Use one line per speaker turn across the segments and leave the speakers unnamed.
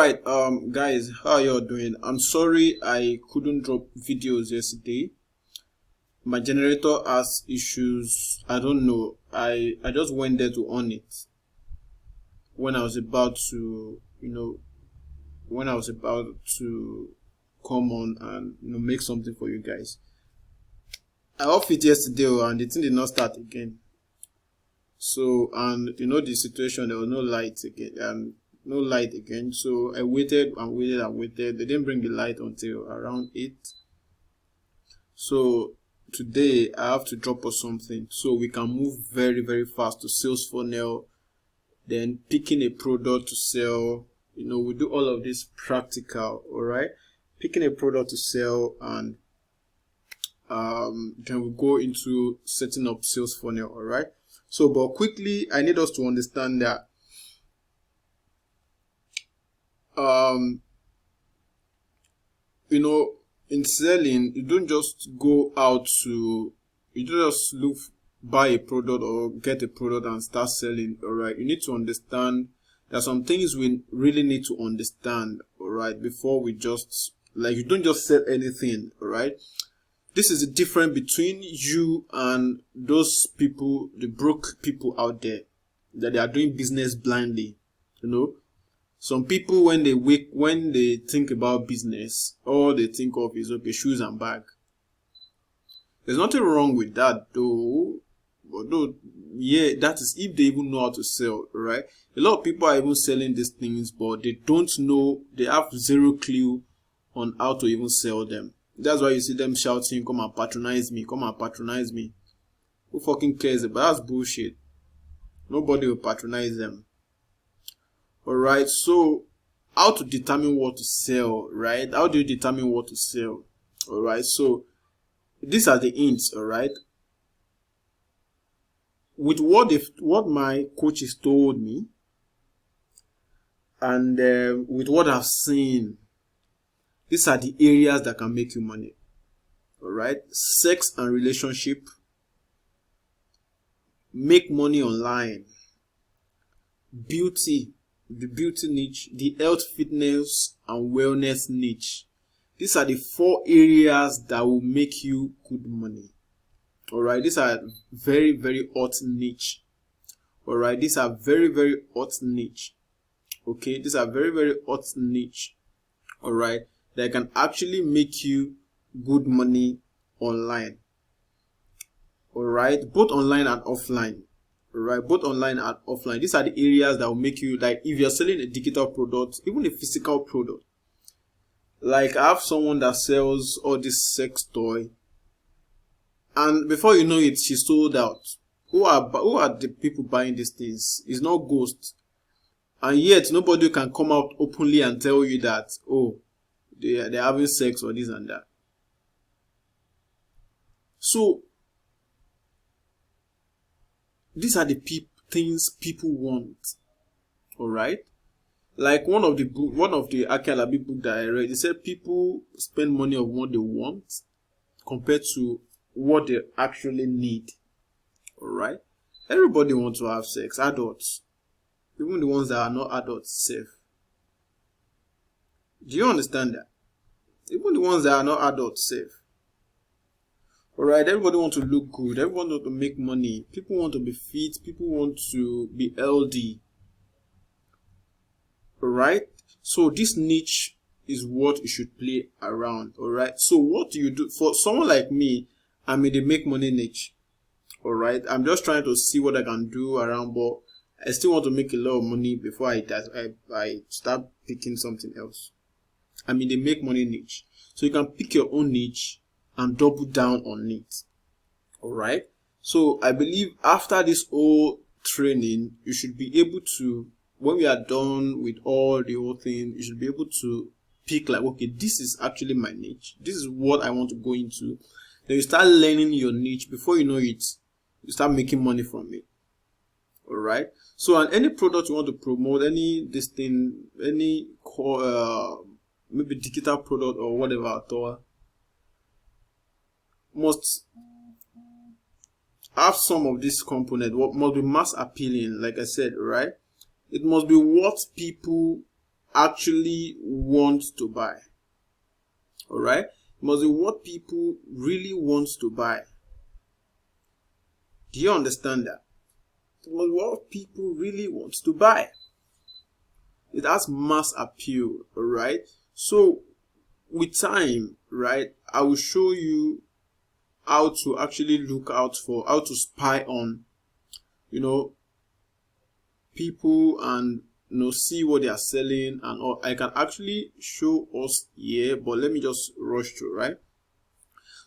right, guys, how y'all doing? I'm sorry I couldn't drop videos yesterday. My generator has issues. I don't know. I just went there to on it when I was about to, when I was about to come on and make something for you guys. I off it yesterday and the thing did not start again. So, and the situation, there was no light again. No light again. So I waited and waited and waited. They didn't bring the light until around 8. So today I have to drop us something so we can move very, very fast to sales funnel, then picking a product to sell. We do all of this practical, all right? Picking a product to sell, and then we go into setting up sales funnel, all right? So, but quickly, I need us to understand that in selling, you don't just go out to, you don't just buy a product or get a product and start selling, all right? You need to understand there are some things we really need to understand, all right, before we just, you don't just sell anything, all right? This is the difference between you and those people, the broke people out there, that they are doing business blindly. Some people, when they think about business, all they think of is, okay, shoes and bag. There's nothing wrong with that, though. Although, yeah, that is if they even know how to sell, right? A lot of people are even selling these things, but they don't know, they have zero clue on how to even sell them. That's why you see them shouting, come and patronize me, come and patronize me. Who fucking cares? But that's bullshit. Nobody will patronize them. Alright, so how to determine what to sell, right? How do you determine what to sell? Alright, so these are the hints, alright? With what my coaches told me, and with what I've seen, these are the areas that can make you money. Alright? Sex and relationship. Make money online. Beauty. The beauty niche. The health, fitness, and wellness niche. These are the 4 areas that will make you good money. Alright? These are very, very hot niche. Alright? These are very, very hot niche. Okay? These are very, very hot niche. Alright? That can actually make you good money online. Alright, both online and offline. Alright, both online and offline. These are the areas that will make you, if you're selling a digital product, even a physical product. I have someone that sells all this sex toy, and before you know it, she sold out. Who are the people buying these things? It's not ghosts. And yet nobody can come out openly and tell you that, oh, they're having sex or this and that. So these are the things people want. Alright? One of the Aki Alabi book that I read, it said people spend money on what they want compared to what they actually need. Alright? Everybody wants to have sex, adults. Even the ones that are not adults safe. Do you understand that? Even the ones that are not adults safe. Alright, everybody wants to look good. Everyone wants to make money. People want to be fit. People want to be healthy. Alright? So this niche is what you should play around. Alright? So what do you do? For someone like me, I'm in the make money niche. Alright? I'm just trying to see what I can do around, but I still want to make a lot of money before I start picking something else. I mean, they make money niche. So you can pick your own niche and double down on it. Alright? So I believe after this whole training, you should be able to, when we are done with all the whole thing, you should be able to pick okay, this is actually my niche. This is what I want to go into. Then you start learning your niche. Before you know it, you start making money from it. Alright? So on any product you want to promote, any maybe digital product or whatever at all, must have some of this component. What must be mass appealing, like I said, right? It must be what people actually want to buy. All right, it must be what people really want to buy. Do you understand that? It must be what people really want to buy. It has mass appeal. All right, so with time, right, I will show you how to actually look out for, how to spy on, people, and see what they are selling and all. I can actually show us here, but let me just rush through, right?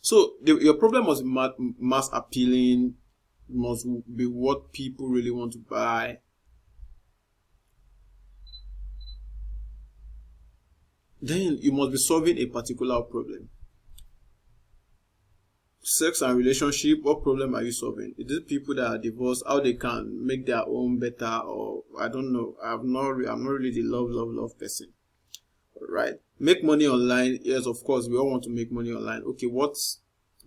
So your problem must be mass appealing, must be what people really want to buy. Then you must be solving a particular problem. Sex and relationship, what problem are you solving? Is it people that are divorced, how they can make their own better, or I don't know. I'm not really the love person. Right? Make money online. Yes, of course, we all want to make money online. Okay, what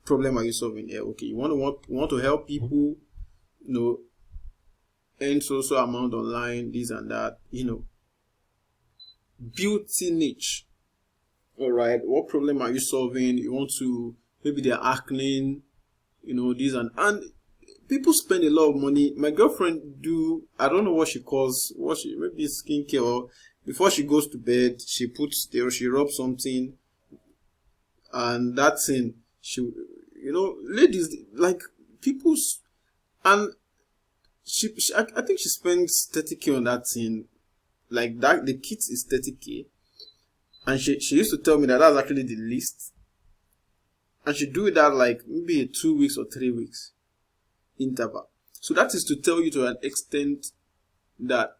problem are you solving here? Okay, you want to help people, earn so amount online, this and that, beauty niche. All right, what problem are you solving? You want to, maybe they're acne, this and people spend a lot of money. My girlfriend I don't know what she calls, maybe skincare, or before she goes to bed, she rubs something, and that thing, ladies like people's, and I think she spends 30K on that thing, like that. The kit is 30K, and she used to tell me that that's actually the least, and she do that like maybe a 2 weeks or 3 weeks interval. So that is to tell you to an extent that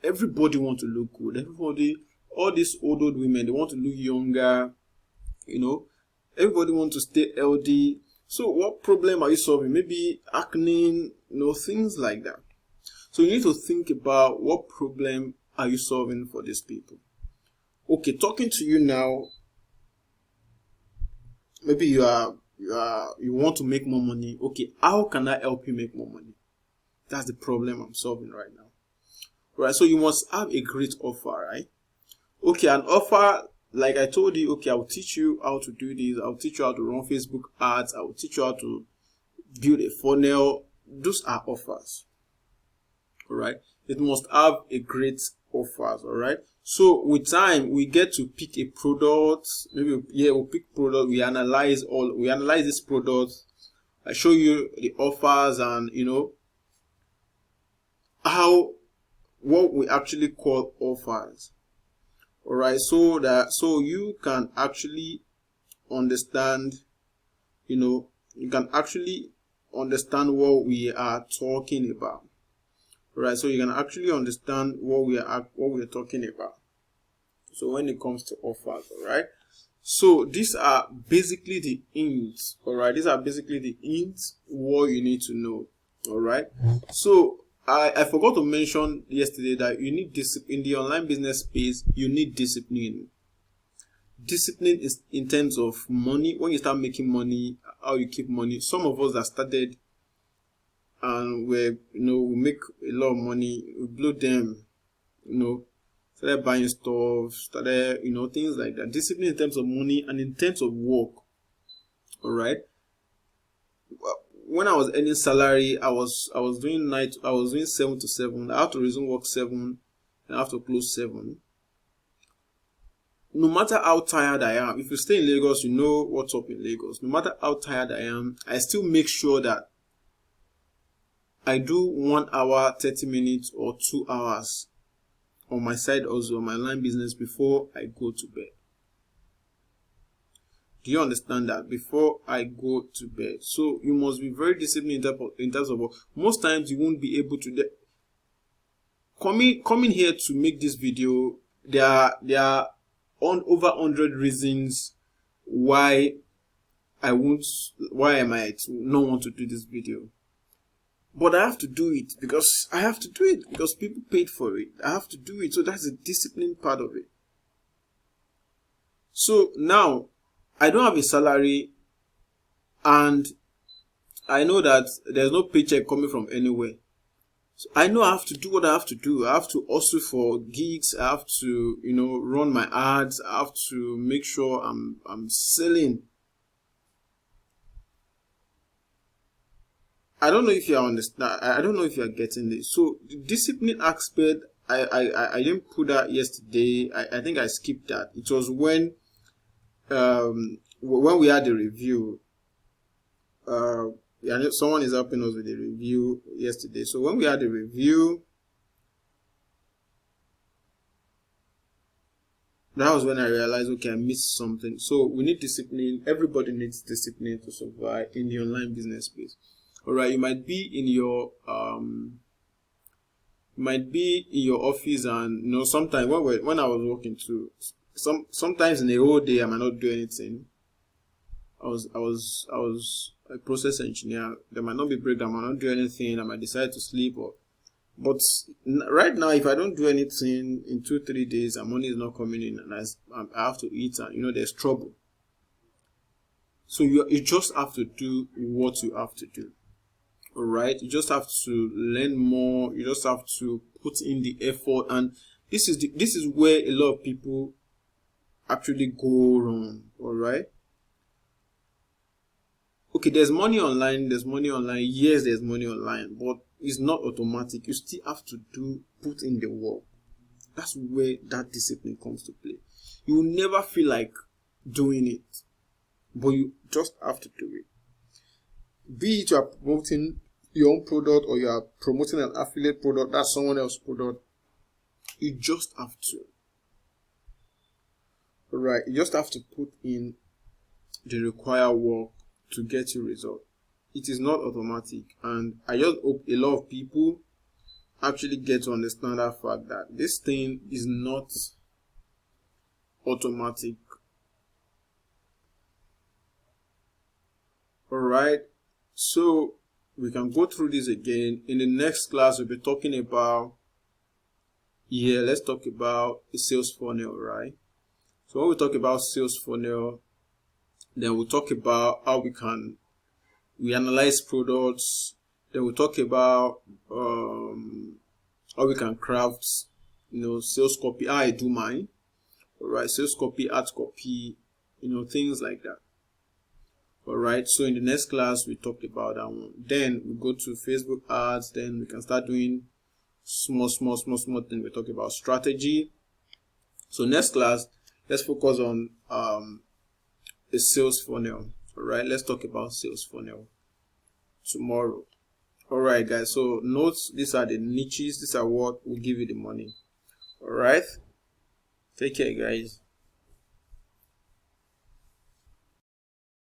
everybody want to look good. Everybody, all these old women, they want to look younger. Everybody want to stay healthy. So what problem are you solving? Maybe acne, things like that. So you need to think about what problem are you solving for these people. Okay, talking to you now, maybe you want to make more money. Okay, how can I help you make more money? That's the problem I'm solving right now. Right, so you must have a great offer, right? Okay, an offer, like I told you, okay, I'll teach you how to do this. I'll teach you how to run Facebook ads. I'll teach you how to build a funnel. Those are offers. All right, it must have a great offers. All right, so with time we get to pick a product. Maybe we'll pick product. We analyze this product. I show you the offers and what we actually call offers. All right, so you can actually understand, you can actually understand what we are talking about. All right, so you can actually understand what we're talking about. So when it comes to offers, all right. So these are basically the hints. All right, these are basically the hints what you need to know. All right. So I forgot to mention yesterday that you need discipline in the online business space. You need discipline. Discipline is in terms of money. When you start making money, how you keep money. Some of us that started and we make a lot of money, we blow them, started buying stuff, started things like that. Discipline in terms of money and in terms of work. All right. When I was earning salary, I was doing 7 to 7. I have to resume work 7 and I have to close 7. No matter how tired I am, if you stay in Lagos, you know what's up in Lagos. No matter how tired I am, I still make sure that I do 1 hour, 30 minutes or 2 hours on my side also, on my online business before I go to bed. Do you understand that? Before I go to bed. So you must be very disciplined in terms of work. Most times you won't be able to. Coming here to make this video, there are over 100 reasons why I might not want to do this video. But I have to do it because people paid for it. I have to do it. So that's the discipline part of it. So now I don't have a salary and I know that there's no paycheck coming from anywhere. So I know I have to do what I have to do. I have to also for gigs. I have to, run my ads. I have to make sure I'm selling. I don't know if you understand. I don't know if you are getting this. So the discipline aspect, I didn't put that yesterday. I think I skipped that. It was when we had the review. Yeah, someone is helping us with the review yesterday. So when we had the review, that was when I realized, okay, I missed something. So we need discipline. Everybody needs discipline to survive in the online business space. All right, you might be in your office, and sometimes when I was working too, sometimes in a whole day I might not do anything. I was a process engineer. There might not be breakdown. I might not do anything. I might decide to sleep. But right now, if I don't do anything in 2-3 days, and money is not coming in, and I have to eat, and there's trouble. So you just have to do what you have to do. All right, you just have to learn more. You just have to put in the effort, and this is where a lot of people actually go wrong. All right. Okay, there's money online. Yes, there's money online, but it's not automatic. You still have to put in the work. That's where that discipline comes to play. You will never feel like doing it, but you just have to do it. Be it you are promoting your own product or you are promoting an affiliate product, that's someone else's product. You just have to. All right, you just have to put in the required work to get your result. It is not automatic, and I just hope a lot of people actually get to understand that fact that this thing is not automatic. All right, so we can go through this again. In the next class, we'll be talking about, let's talk about a sales funnel, right? So when we talk about sales funnel, then we'll talk about how we analyze products. Then we'll talk about how we can craft, sales copy, how I do mine. All right, sales copy, ad copy, things like that. All right, so in the next class, we talked about that one. Then we go to Facebook ads. Then we can start doing small things. We talk about strategy. So next class, let's focus on a sales funnel. All right, let's talk about sales funnel tomorrow. All right, guys. So notes, these are the niches. These are what will give you the money. All right. Take care, guys.